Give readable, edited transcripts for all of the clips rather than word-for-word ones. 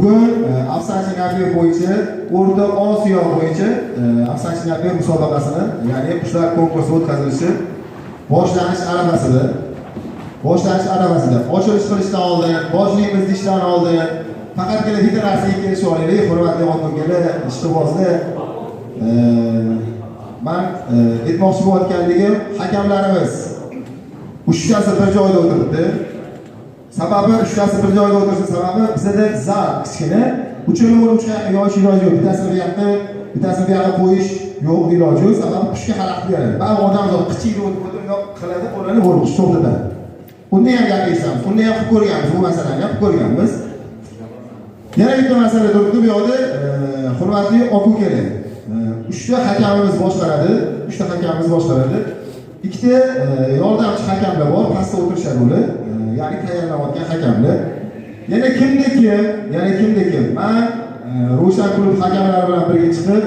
Bugun afsonchilarlik bo'yicha O'rta Osiyo bo'yicha afsonchilarlik musobaqasini, ya'ni qushlar konkursi o'tkazilishi boshlanish arafasida. Ochilish qilishdan oldin, boshlig'imiz ishdan oldin faqatgina bitta narsaga kelishib olaylik, hurmatli xotin-qizlar, ishqibozlar. Men aytmoqchi bo'layotganligim, hakamlarimiz uchtasi bir joyda o'tiribdi. Sababi uchtasi bir joyda o'tirsa sababi bizda zal kichkina, uchalov yo'q iloji yo'q. Bittasini bu yoqqa, bittasini bu yoqqa qo'yish yo'q iloji yo'q. Sababi qushga xalaqit beradi. Ba'zi odamlar qichiydi, o'tirib qiladi, qo'lini bo'lib qush to'xtatadi. Unda ham gap eshitamiz. Unda ham ko'rganmiz, bu masalani ham ko'rganmiz. Yana bitta masala turibdi bu yoqda, hurmatli aka-ukalar. Uchta hakamimiz boshqaradi. Ikkita yordamchi hakamlar bor, pastda o'tirishadi ular. Ya'ni tayyorlanayotgan hakamlar. Yana kimda kim? Men Ro'shan klub hakamlari bilan birga chiqib,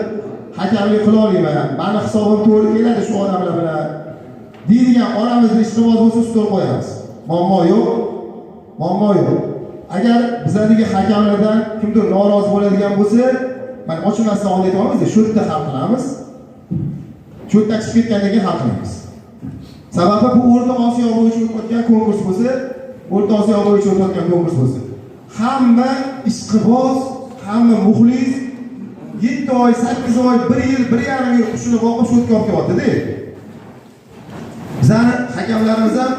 hakamlik qila olaman. Meni hisobim to'g'ri keladi shu odamlar bilan. Deydigan oramizda ishqiboz bo'lsa ustol qo'yamiz. Muammo yo'q. Agar bizlardagi hakamlardan kimdir norozi bo'ladigan bo'lsa, men ochilmasdan oldin aytamiz, shu yerda hal qilamiz. Shu yerda chiqib ketgandan keyin hal qilamiz. Sababi bu O'rta Osiyo bo'yicha o'tgan konkurs bo'lsa, hamma ishqiboz, hamma muxlis 7 oy, 8 oy, 1 yil, 1,5 yil qushini boqib shu yerga olib kelyapti-da. Bizani hakamlarimiz ham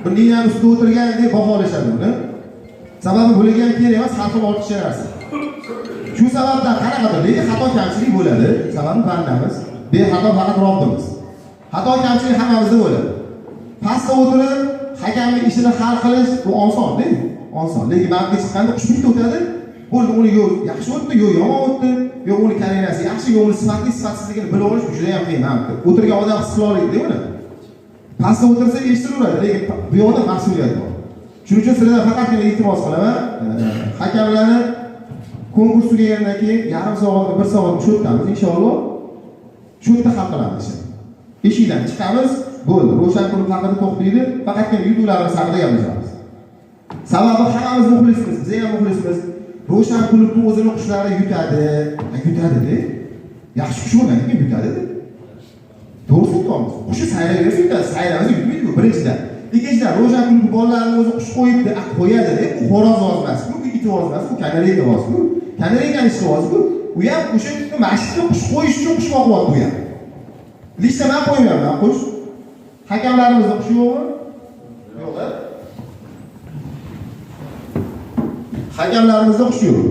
bunning ham ustida o'tirgan deb baholashadi uni. Sababi bularga ham kerak emas, har xil ortiqcha narsa. Shu sababdan qanaqadir xato kamchilik bo'ladi. Sababi bandamiz, bexato faqat Robbimiz. Xato kamchilik hammamizda bo'ladi. Pastda o'tirib, hakamning ishini hal qilish bu oson-da. Lekin bankga chiqqanda qush bitta o'tadi. Bo'ldi, uni yo'q yaxshi o'tdi, yo'q yomon o'tdi, yo'q uni karinasi yaxshi, yo'q uni sifatsizligini bilib olish juda ham qiyin. O'tirgan odam his qila oladi, uni. Pastda o'tirsa eshitilaveradi, lekin bu yoqda mas'uliyat bor. Shuning uchun sizlardan faqatgina iltimos qilaman, hakamlarni konkurs tugagandan keyin yarim soat, 1 soat shu o'tamiz inshaalloh. Shu yerda hal qilamiz. Eshikdan chiqamiz, bo'ldi. Ro'shan klub haqida to'xtaydi, faqatgina yutuqlarimiz haqida gapiramiz. Sababi hammamiz muxlismiz, biz ham muxlismiz. Ro'shan klubning o'zini qushlari yutadi-da. Yaxshi qush bo'lmagan yutadi-da. To'g'ri aytamiz. Qushni sayraversa yutadi, sayramasa yutmaydi-ku birinchidan. Ikkinchidan Ro'shan klub bolalarini o'zi qush qo'yadi-da, u xo'roz ozmas-ku, bu it ozmas-ku, kanareyka ozmas-ku. Kanareykaning ishi ozmas-ku. U ham o'sha masjidga qush qo'yish uchun qush boqyapti bu ham. Lishda men qo'ymayman qush. Hakamlarimizning qushi yo'qmi? Yo'q. Hakamlarimizning qushi yo'q.